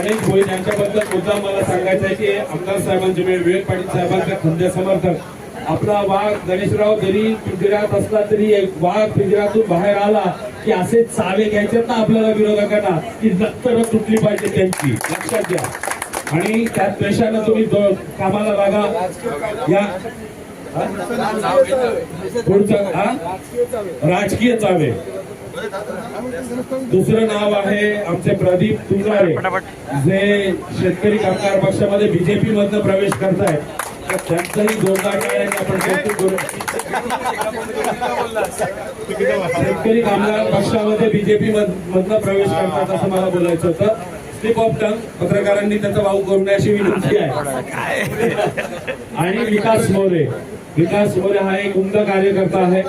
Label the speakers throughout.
Speaker 1: गणेश भोईर यांच्याबद्दल मुद्दा मला सांगायचं आहे की आमदार साहेबांचे विवेक पाटील साहेबांचा खंदे समर्थक आपला वाघ गणेशराव जरी पिंजऱ्यात असला तरी एक वाघ पिंजऱ्यातून बाहेर आला की असे चावे घ्यायचे ना आपल्याला विरोधकांना की नक्तर तुटली पाहिजे त्यांची, लक्षात घ्या. आणि त्या द्वेषानं तुम्ही कामाला लागा. या पुढचं राजकीय चावे. दुसरं नाव आहे आमचे प्रदीप तुंगारे, जे शेतकरी कामगार पक्षामध्ये बीजेपी मधनं प्रवेश करतायत. त्यांचंही जोरदार टाळ्यांनी आपण कौतुक करू. शेतकरी कामगार पक्षामध्ये बीजेपी मधनं प्रवेश करतात असं मला बोलायचं होतं. स्लिप ऑफ टंग पत्रकारांनी त्याचा वाव करू नये अशी विनंती आहे. आणि विकास मोरे हा एक उमदा कार्यकर्ता आहे,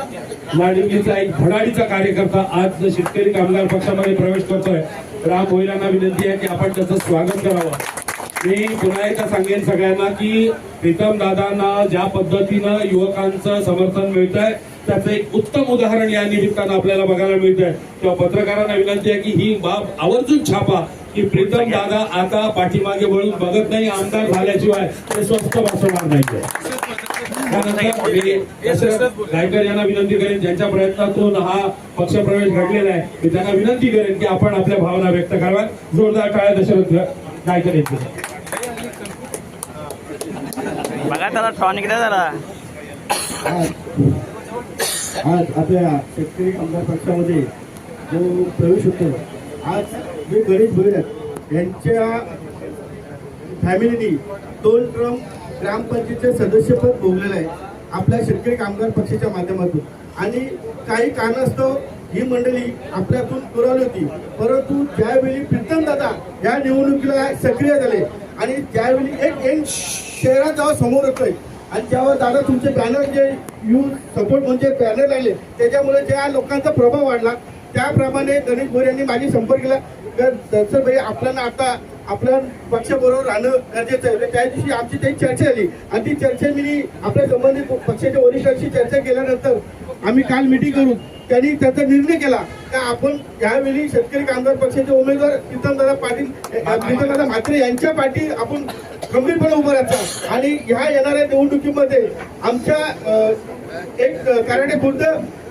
Speaker 1: लाडीचा एक धडाडीचा कार्यकर्ता. आज शेतकरी कामगार पक्षामध्ये प्रवेश करतोय. राम भोईरांना विनंती आहे की आपण त्याचं स्वागत करावं. मी पुन्हा एकदा सांगेन सगळ्यांना की प्रीतम दादांना ज्या पद्धतीनं युवकांचं समर्थन मिळतंय त्याचं एक उत्तम उदाहरण या निमित्तानं आपल्याला बघायला मिळतंय. तेव्हा पत्रकारांना विनंती आहे की ही बाब आवर्जून छापा की प्रीतम दादा आता पाठीमागे वळून बघत नाही. आमदार झाल्याशिवाय ते स्वस्थ बसवणार नाही. त्यानंतर गायकर यांना विनंती करेन, ज्यांच्या प्रयत्नातून हा पक्षप्रवेश घडलेला आहे, मी त्यांना विनंती करेन की आपण आपल्या भावना व्यक्त कराव्यात. जोरदार टाळ्या दशरथ गायकर यांचे.
Speaker 2: बघा त्याला टॉनिक द्या जरा.
Speaker 3: आज आपल्या शेतकरी कामगार पक्षामध्ये जो प्रवेश होतो, आज जे गणेश भोईर यांच्या फॅमिलीनी 2 टर्म ग्रामपंचायतचे सदस्यपद भोगलेलं आहे आपल्या शेतकरी कामगार पक्षाच्या माध्यमातून. आणि काही कारणास्तव ही मंडळी आपल्यातून दुरावली होती, परंतु ज्यावेळी प्रीतम दादा या निवडणुकीला सक्रिय झाले आणि ज्यावेळी एक शहरात जेव्हा समोर येतोय आणि जेव्हा दादा तुमचे बॅनर जे सपोर्ट म्हणजे बॅनर लागले त्याच्यामुळे ज्या लोकांचा प्रभाव वाढला, त्याप्रमाणे गणेश भोईर यांनी माझी संपर्क केला. तर दर्शन भाई आपल्याला आता आपल्या पक्षाबरोबर राहणं गरजेचं आहे. त्या दिवशी आमची काही चर्चा झाली आणि ती चर्चा मी आपल्या संबंधित पक्षाच्या वरिष्ठांशी चर्चा केल्यानंतर आम्ही काल मिटिंग करून त्यांनी त्याचा निर्णय केला का आपण यावेळी शेतकरी कामगार पक्षाचे उमेदवार प्रीतमदादा म्हात्रे यांच्या पाठी आपण गंभीरपणे उभं राहायचं. आणि ह्या येणाऱ्या निवडणुकीमध्ये आमच्या एक कराडे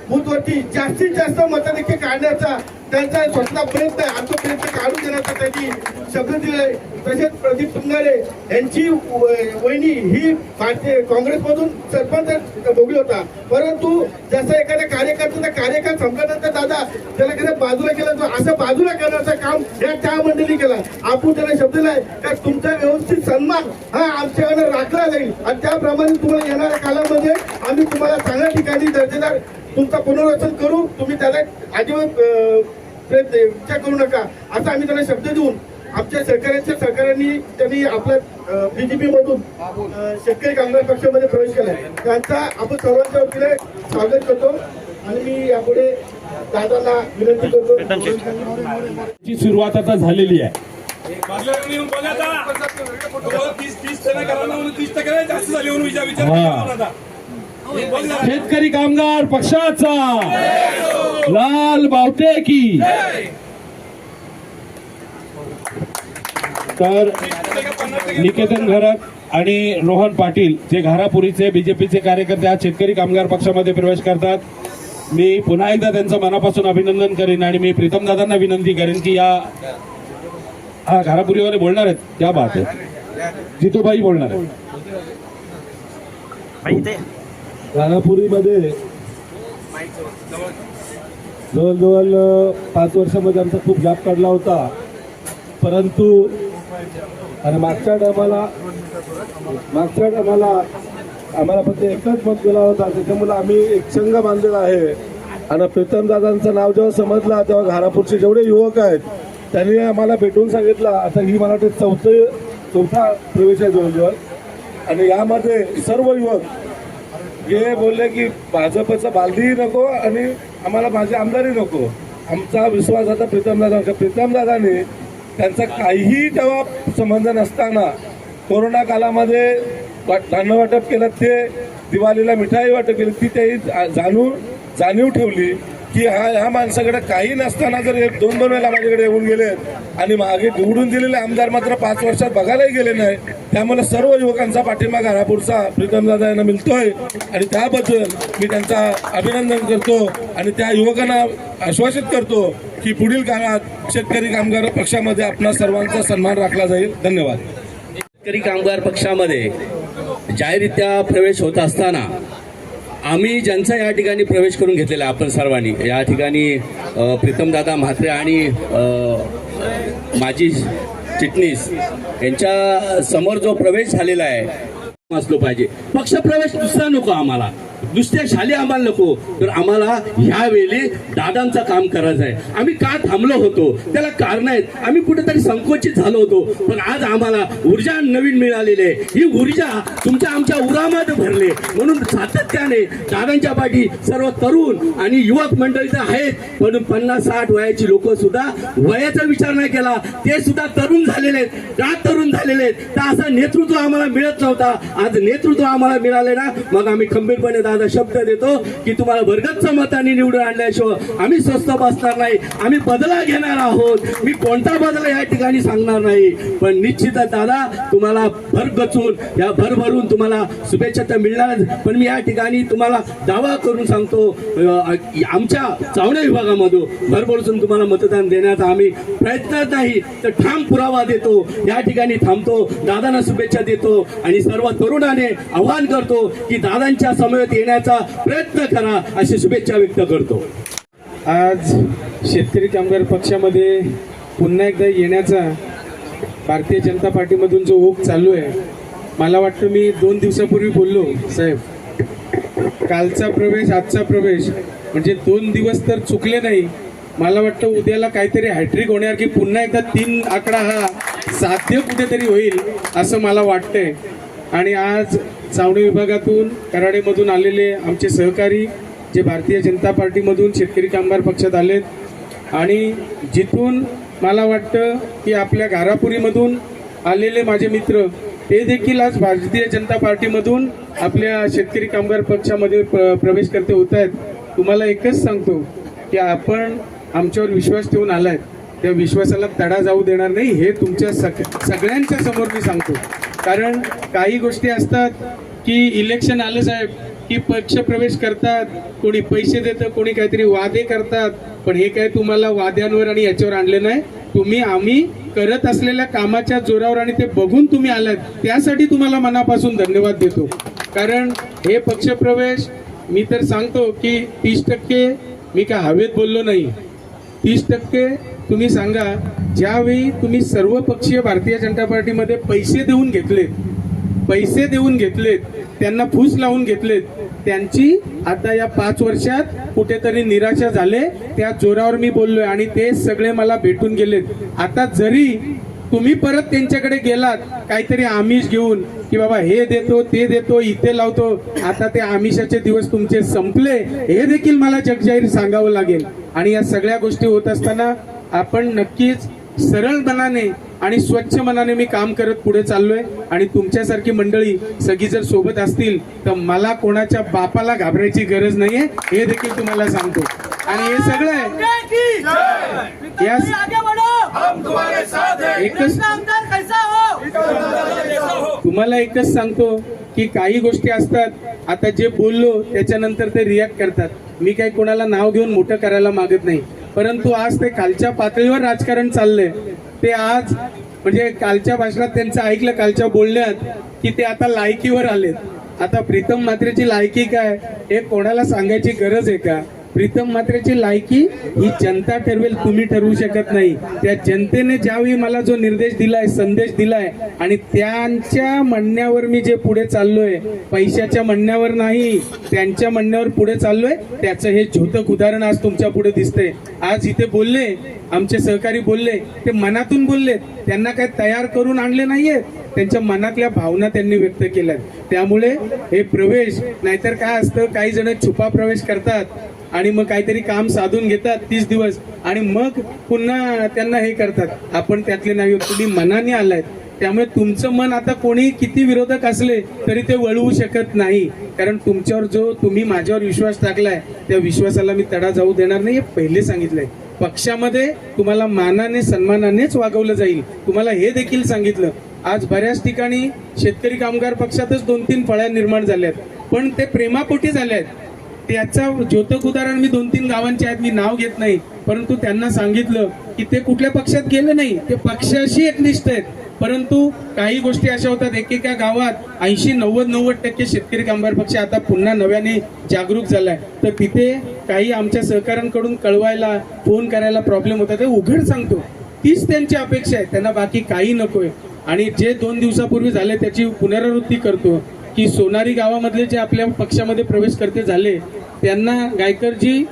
Speaker 3: बूथवरती जास्तीत जास्त मताधिक्य काढण्याचा त्यांचा स्वतः प्रयत्न आहे. आमचा प्रयत्न काढून देण्याचा त्यांनी शब्द दिलाय. तसेच प्रदीप तुंगारे यांची वहिनी ही भारतीय काँग्रेसमधून सरपंच भोगली होता, परंतु जसं एखाद्या कार्यकर्त्याचा कार्यकाळ संपल्यानंतर दादा त्याला कधी बाजूला केलं, असं बाजूला करण्याचं काम या त्या मंडळी केलं. आपण त्याला शब्द दिलाय का तुमचा व्यवस्थित सन्मान हा आमच्याकडे राखला जाईल आणि त्याप्रमाणे तुम्हाला येणाऱ्या काळामध्ये आम्ही तुम्हाला चांगल्या ठिकाणी दर्जेदार तुमचा पुनर्वसन करू. तुम्ही त्याला अजिबात विचार करू नका असं आम्ही त्याला शब्द देऊन आमच्या सहकाऱ्यांनी त्यांनी आपल्या बीजेपी मधून शेतकरी कामगार पक्षामध्ये प्रवेश केलाय. त्यांचा आपण सर्वांच्या वतीने स्वागत करतो आणि मी यापुढे दादांना विनंती करतो.
Speaker 1: ची सुरुवात आता झालेली आहे. शेतकरी कामगार पक्षाचा लाल बावटे की. तर निकेतन घरत आणि रोहन पाटील जे घारापुरीचे बीजेपीचे कार्यकर्ते आज शेतकरी कामगार पक्षामध्ये प्रवेश करतात. मी पुन्हा एकदा त्यांचं मनापासून अभिनंदन करेन आणि मी प्रीतम दादांना विनंती करेन की या घारापुरीवाले बोलणार आहेत. क्या बात आहे, जितूबाई बोलणार आहेत.
Speaker 3: घारापुरीमध्ये जवळजवळ 5 वर्षामध्ये आमचा खूप गॅप काढला होता, परंतु आणि मागच्या टायमाला आम्हाला फक्त एकच मत दिला होता, त्याच्यामुळे आम्ही एक संघ बांधलेला आहे. आणि प्रीतम दादांचं नाव जेव्हा समजलं तेव्हा घारापूरचे जेवढे युवक आहेत त्यांनी आम्हाला भेटून सांगितलं आता ही मला वाटतं चौथा प्रवेश आहे जवळजवळ. आणि यामध्ये सर्व युवक हे बोलले की भाजपचं बालदीही नको आणि आम्हाला माझी आमदारी नको. आमचा विश्वास आता प्रीतमदादांनी त्यांचा काहीही तेव्हा संबंध नसताना कोरोना कालामध्ये धान्य वाटप केलं, ते दिवाळीला मिठाई वाटप केली, ती जाणीव ठेवली.
Speaker 4: की ह्या माणसाकडे काही नसताना जर 2-2 वेळेला माझ्याकडे येऊन गेले आणि मागे निवडून दिलेले आमदार मात्र 5 वर्षात बघायलाही गेले नाही. त्यामुळे सर्व युवकांचा पाठिंबा घारापूरचा प्रीतमदादा यांना मिळतोय आणि त्याबद्दल मी त्यांचा अभिनंदन करतो आणि त्या युवकांना आश्वासित करतो की पुढील काळात शेतकरी कामगार पक्षामध्ये आपला सर्वांचा सन्मान राखला जाईल. धन्यवाद.
Speaker 5: शेतकरी कामगार पक्षामध्ये जाहीररित्या प्रवेश होत असताना आम्ही ज्यांचा या ठिकाणी प्रवेश करून घेतलेला आपण सर्वांनी या ठिकाणी प्रीतमदादा म्हात्रे आणि माजी चिटणीस यांच्या समोर जो प्रवेश झालेला आहे असलो पाहिजे. पक्षप्रवेश दुसरा नको आम्हाला, दुसऱ्या शाले आम्हाला नको, तर आम्हाला ह्यावेळी दादांचं काम करायचं आहे. आम्ही का थांबलो होतो त्याला कारण आहेत. आम्ही कुठेतरी संकोचित झालो होतो, पण आज आम्हाला ऊर्जा नवीन मिळालेली आहे. ही ऊर्जा तुमच्या आमच्या उरामध्ये भरले म्हणून सातत्याने दादांच्या पाठी सर्व तरुण आणि युवक मंडळी तर आहेत, पण 50-60 वयाची लोक सुद्धा वयाचा विचार नाही केला, ते सुद्धा तरुण झालेले आहेत. का तरुण झालेले आहेत तर असं नेतृत्व आम्हाला मिळत नव्हता. आज नेतृत्व आम्हाला मिळाले ना, मग आम्ही खंबीरपणे दादा शब्द देतो की तुम्हाला भरगच्च मतांनी निवडून आणल्याशिवाय आम्ही स्वस्त बसणार नाही. आम्ही बदला घेणार आहोत. मी कोणता बदला या ठिकाणी सांगणार नाही, पण निश्चितच दादा तुम्हाला भरगचून या भरभरून तुम्हाला शुभेच्छा तर मिळणार. पण मी या ठिकाणी तुम्हाला दावा करून सांगतो आमच्या चावणे विभागामधून भरभरून तुम्हाला मतदान देण्याचा आम्ही प्रयत्न नाही तर ठाम पुरावा देतो. या ठिकाणी थांबतो, दादांना शुभेच्छा देतो आणि सर्व तरुणाने आवाहन करतो की दादांच्या समवेत येण्याचा प्रयत्न करा अशी शुभेच्छा व्यक्त करतो.
Speaker 6: आज शेतकरी कामगार पक्षामध्ये पुन्हा एकदा येण्याचा भारतीय जनता पार्टीमधून जो ओघ चालू आहे, मला वाटतं मी 2 दिवसापूर्वी बोललो साहेब, कालचा प्रवेश आजचा प्रवेश म्हणजे 2 दिवस तर चुकले नाही. मला वाटतं उद्याला काहीतरी हॅट्रिक होणार की पुन्हा एकदा 3 आकडा हा साध्य कुठेतरी होईल असं मला वाटतंय. आणि आज चावणे विभागातून कराडेमधून आलेले आमचे सहकारी जे भारतीय जनता पार्टीमधून शेतकरी कामगार पक्षात आलेत आणि जिथून मला वाटतं की आपल्या घारापुरीमधून आलेले माझे मित्र ते देखील आज भारतीय जनता पार्टीमधून आपल्या शेतकरी कामगार पक्षामध्ये प्रवेश करते होत आहेत. तुम्हाला एकच सांगतो की आपण आमच्यावर विश्वास ठेवून आलाय, त्या विश्वासाला तडा जाऊ देणार नाही हे तुमच्या सगळ्यांच्या समोर मी सांगतो. कारण काही गोष्टी असतात की इलेक्शन आलं साहेब की पक्ष प्रवेश करतात, कोणी पैसे देतं, कोणी काहीतरी वादे करतात, पण हे काय तुम्हाला वाद्यांवर आणि याच्यावर आणले नाही. तुम्ही आम्ही करत असलेल्या कामाच्या जोरावर आणि ते बघून तुम्ही आलात, त्यासाठी तुम्हाला मनापासून धन्यवाद देतो. कारण हे पक्षप्रवेश मी तर सांगतो की 30% मी काय हवेत बोललो नाही, 30% तुम्ही सांगा. ज्यावेळी तुम्ही सर्वपक्षीय भारतीय जनता पार्टीमध्ये पैसे देऊन घेतलेत, त्यांना फूस लावून घेतलेत, त्यांची आता या 5 वर्षात कुठेतरी निराशा झाले, त्या जोरावर मी बोललोय आणि ते सगळे मला भेटून गेलेत. आता जरी तुम्ही परत त्यांच्याकडे गेलात काहीतरी आमिष घेऊन की बाबा हे देतो ते देतो इथे लावतो, आता ते आमिषाचे दिवस तुमचे संपले हे देखील मला जगजाहीर सांगावं लागेल. आणि या सगळ्या गोष्टी होत असताना आपण नक्कीच सरळ मनाने आणि स्वच्छ मनाने मी काम करत पुढे चाललोय. आणि तुमच्यासारखी मंडळी सगळी जर सोबत असतील तर मला कोणाच्या बापाला घाबरायची गरज नाहीये हे देखील तुम्हाला सांगतो. आणि हे सगळं तुम्हाला एकच सांगतो की काही गोष्टी असतात, आता जे बोललो त्याच्यानंतर ते रिॲक्ट करतात. मी काही कोणाला नाव घेऊन मोठं करायला मागत नाही, परंतु आज ते खालच्या पातळीवर राजकारण चाललंय. ते आज म्हणजे कालच्या भाषणात त्यांचं ऐकलं, कालच्या बोलण्यात की ते आता लायकीवर आलेत. आता प्रीतम म्हात्रेची लायकी काय हे कोणाला सांगायची गरज आहे का? प्रीतम म्हात्रेची लायकी ही जनता ठरवेल, तुम्ही ठरवू शकत नाही. त्या जनतेने ज्यावेळी मला जो निर्देश दिलाय, संदेश दिलाय आणि त्यांच्या म्हणण्यावर मी जे पुढे चाललोय, पैशाच्या म्हणण्यावर नाही, त्यांच्या म्हणण्यावर पुढे चाललोय, त्याचं हे झोतक उदाहरण आज तुमच्या पुढे दिसतंय. आज इथे बोलले आमचे सहकारी बोलले, ते मनातून बोलले, त्यांना काही तयार करून आणले नाहीये, त्यांच्या मनातल्या भावना त्यांनी व्यक्त केल्यात. त्यामुळे हे प्रवेश नाहीतर काय असतं, काही जण छुपा प्रवेश करतात आणि मग काहीतरी काम साधून घेतात 30 दिवस आणि मग पुन्हा त्यांना हे करतात. आपण त्यातले नाही, तुम्ही मनाने आलायत, त्यामुळे तुमचं मन आता कोणी किती विरोधक असले तरी ते वळवू शकत नाही, कारण तुमच्यावर जो तुम्ही माझ्यावर विश्वास टाकलाय त्या विश्वासाला मी तडा जाऊ देणार नाही, हे पहिले सांगितलंय. पक्षामध्ये तुम्हाला मानाने सन्मानानेच वागवलं जाईल, तुम्हाला हे देखील सांगितलं. आज बऱ्याच ठिकाणी शेतकरी कामगार पक्षातच 2-3 फळ्या निर्माण झाल्यात, पण ते प्रेमापोटी झाल्यात. त्याचा द्योतक उदाहरण मी 2-3 गावांचे आहेत, मी नाव घेत नाही, परंतु त्यांना सांगितलं की ते कुठल्या पक्षात गेले नाही, ते पक्षाशी एकनिष्ठ आहेत. परंतु काही गोष्टी अशा होतात, एकेका गावात 80-90% शेतकरी कामगार पक्ष आता पुन्हा नव्याने जागरूक झालाय, तर तिथे काही आमच्या सहकाऱ्यांकडून कळवायला फोन करायला प्रॉब्लेम होता, ते उघड सांगतो. तीच त्यांची अपेक्षा आहे, त्यांना बाकी काही नकोय. आणि जे 2 दिवसापूर्वी झाले त्याची पुनरावृत्ती करतो की सोनारी गावामधले जे आपल्या पक्षामध्ये प्रवेश करते झाले, त्यांना गायकरजी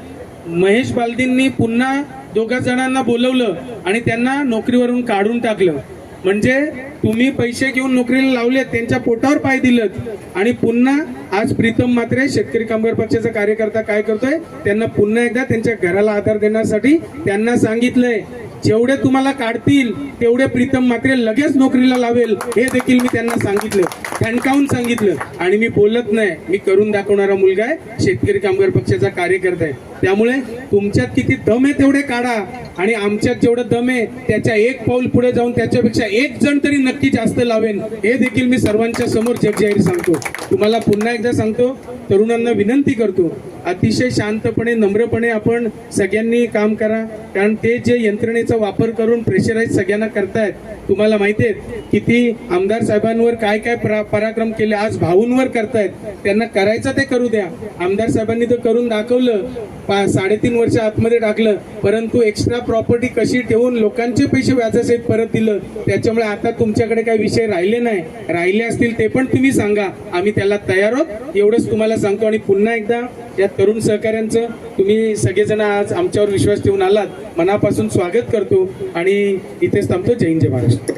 Speaker 6: महेश बालदींनी पुन्हा 2 जणांना बोलवलं आणि त्यांना नोकरीवरून काढून टाकलं. म्हणजे तुम्ही पैसे घेऊन नोकरीला लावलेत, त्यांच्या पोटावर पाय दिलत, आणि पुन्हा आज प्रीतम म्हात्रे शेतकरी कामगार पक्षाचा कार्यकर्ता काय करतोय, त्यांना पुन्हा एकदा त्यांच्या घराला आधार देण्यासाठी त्यांना सांगितलंय जेवढे तुम्हाला काढतील तेवढे प्रीतम म्हात्रे लगेच नोकरीला लावेल, हे देखील मी त्यांना सांगितलं, ठणकावून सांगितलं. आणि मी बोलत नाही, मी करून दाखवणारा मुलगा आहे, शेतकरी कामगार पक्षाचा कार्यकर्ता आहे. त्यामुळे तुमच्यात किती दम आहे तेवढे काढा, आणि आमच्यात जेवढं दम आहे त्याच्या 1 पाऊल पुढे जाऊन त्याच्यापेक्षा 1 जण तरी नक्की जास्त लावेन, हे देखील मी सर्वांच्या समोर जगजाहीर सांगतो. तुम्हाला पुन्हा एकदा सांगतो, तरुणांना विनंती करतो, अतिशय शांतपणे नम्रपणे आपण सगळ्यांनी काम करा, कारण ते जे यंत्रणेचा वापर करून प्रेशराईज सगळ्यांना करतायत, तुम्हाला माहिती आहे किती आमदार साहेबांवर काय काय पराक्रम केले, आज भाऊंवर करतायत. त्यांना करायचं ते करू द्या. आमदार साहेबांनी तर करून दाखवलं, 3.5 वर्ष आतमध्ये टाकलं, परंतु एक्स्ट्रा प्रॉपर्टी कशी ठेवून लोकांचे पैसे व्याजासहित परत दिलं. त्याच्यामुळे आता तुमच्याकडे काही विषय राहिले नाही, राहिले असतील ते पण तुम्ही सांगा, आम्ही त्याला तयार आहोत, एवढंच तुम्हाला सांगतो. आणि पुन्हा एकदा या तरुण सहकाऱ्यांचं तुम्ही सगळेजण आज आमच्यावर विश्वास ठेवून आलात, मनापासून स्वागत करतो आणि इथेच थांबतो. जय हिंद, जय महाराष्ट्र.